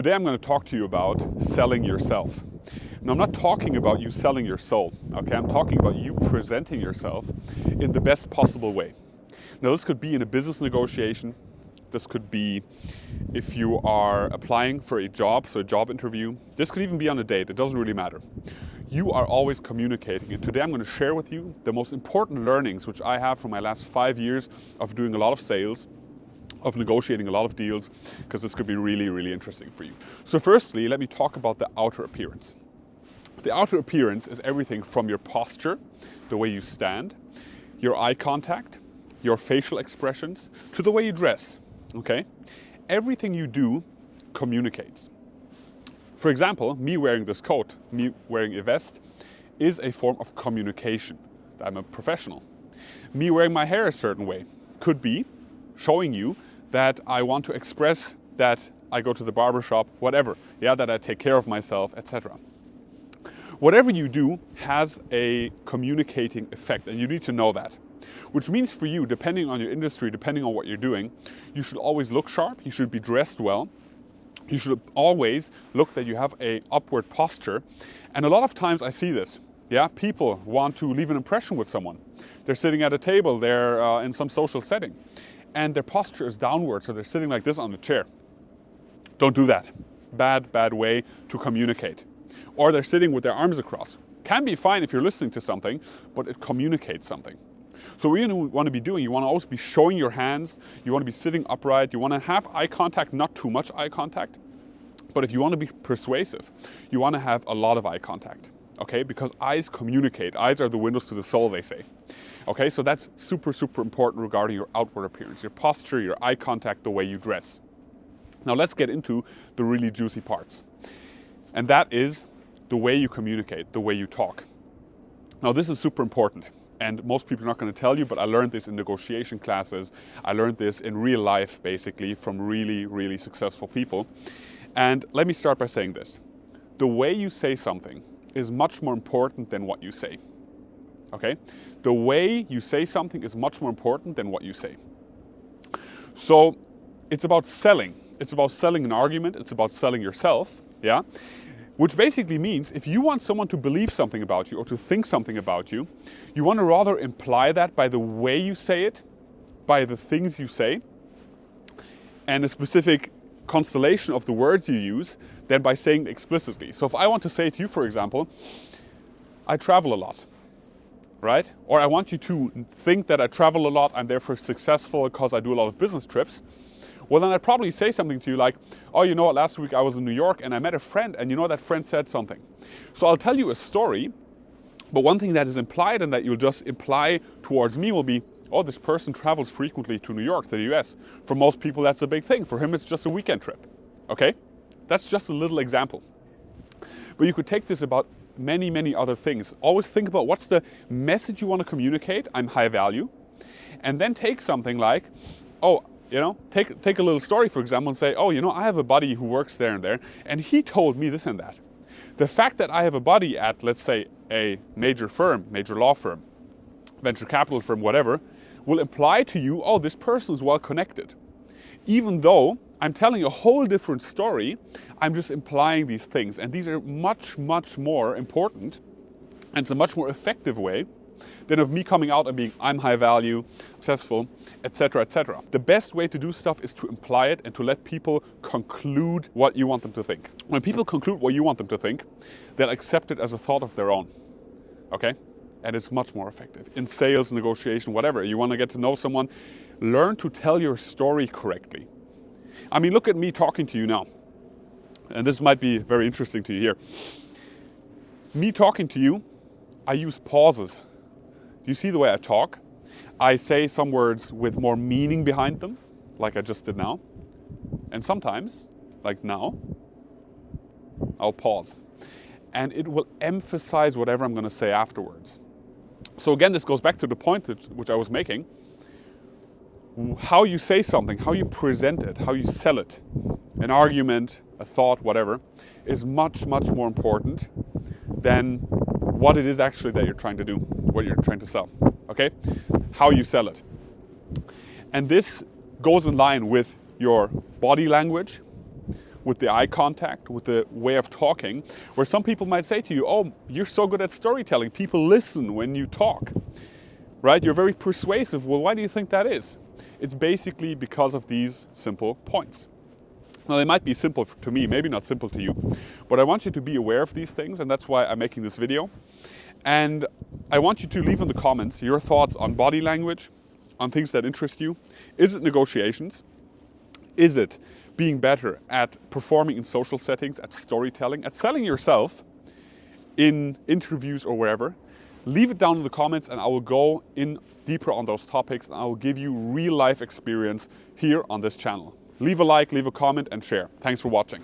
Today I'm going to talk to you about selling yourself. Now I'm not talking about you selling your soul, okay? I'm talking about you presenting yourself in the best possible way. Now this could be in a business negotiation. This could be if you are applying for a job, so a job interview. This could even be on a date, it doesn't really matter. You are always communicating, and today I'm going to share with you the most important learnings which I have from my last 5 years of doing a lot of sales, of negotiating a lot of deals, because this could be really, really interesting for you. So firstly, let me talk about the outer appearance. The outer appearance is everything from your posture, the way you stand, your eye contact, your facial expressions, to the way you dress, okay? Everything you do communicates. For example, me wearing this coat, me wearing a vest, is a form of communication. I'm a professional. Me wearing my hair a certain way could be showing you that I want to express that I go to the barbershop, whatever, that I take care of myself, etc. Whatever you do has a communicating effect, and you need to know that. Which means for you, depending on your industry, depending on what you're doing, you should always look sharp, you should be dressed well, you should always look that you have an upward posture. And a lot of times I see this. People want to leave an impression with someone. They're sitting at a table, they're in some social setting, and their posture is downward, so they're sitting like this on the chair. Don't do that. Bad way to communicate. Or they're sitting with their arms across. Can be fine if you're listening to something, but it communicates something. So what you want to be doing, you want to always be showing your hands, you want to be sitting upright, you want to have eye contact, not too much eye contact. But if you want to be persuasive, you want to have a lot of eye contact. Okay, because eyes communicate. Eyes are the windows to the soul, they say. Okay, so that's super, super important regarding your outward appearance, your posture, your eye contact, the way you dress. Now let's get into the really juicy parts. And that is the way you communicate, the way you talk. Now this is super important. And most people are not going to tell you, but I learned this in negotiation classes. I learned this in real life, basically, from really, really successful people. And let me start by saying this. The way you say something is much more important than what you say. Okay? The way you say something is much more important than what you say. So it's about selling. It's about selling an argument. It's about selling yourself. Which basically means if you want someone to believe something about you or to think something about you, you want to rather imply that by the way you say it, by the things you say, and a specific constellation of the words you use than by saying it explicitly. So if I want to say to you, for example, I travel a lot, right? Or I want you to think that I travel a lot, I'm therefore successful because I do a lot of business trips. Well, then I'd probably say something to you like, oh, you know what, last week I was in New York and I met a friend, and you know that friend said something. So I'll tell you a story, but one thing that is implied and that you'll just imply towards me will be, oh, this person travels frequently to New York, to the US. For most people, that's a big thing. For him, it's just a weekend trip, okay? That's just a little example. But you could take this about many, many other things. Always think about what's the message you want to communicate. I'm high value. And then take something like, take a little story, for example, and say, I have a buddy who works there and there, and he told me this and that. The fact that I have a buddy at, let's say, a major firm, major law firm, venture capital firm, whatever, will imply to you, oh, this person is well connected. Even though I'm telling a whole different story, I'm just implying these things. And these are much, much more important, and it's a much more effective way than of me coming out and being, I'm high value, successful, etc., etc. The best way to do stuff is to imply it and to let people conclude what you want them to think. When people conclude what you want them to think, they'll accept it as a thought of their own. Okay? And it's much more effective. In sales, negotiation, whatever, you want to get to know someone, learn to tell your story correctly. I mean, look at me talking to you now. And this might be very interesting to you here. Me talking to you, I use pauses. Do you see the way I talk? I say some words with more meaning behind them, like I just did now. And sometimes, like now, I'll pause. And it will emphasize whatever I'm going to say afterwards. So again, this goes back to the point which I was making. How you say something, how you present it, how you sell it, an argument, a thought, whatever, is much, much more important than what it is actually that you're trying to do, what you're trying to sell, okay? How you sell it. And this goes in line with your body language, with the eye contact, with the way of talking, where some people might say to you, oh, you're so good at storytelling, people listen when you talk, right? You're very persuasive. Well, why do you think that is? It's basically because of these simple points. Now, they might be simple to me, maybe not simple to you, but I want you to be aware of these things, and that's why I'm making this video. And I want you to leave in the comments your thoughts on body language, on things that interest you. Is it negotiations? Is it being better at performing in social settings, at storytelling, at selling yourself in interviews or wherever? Leave it down in the comments and I will go in deeper on those topics and I will give you real life experience here on this channel. Leave a like, leave a comment and share. Thanks for watching.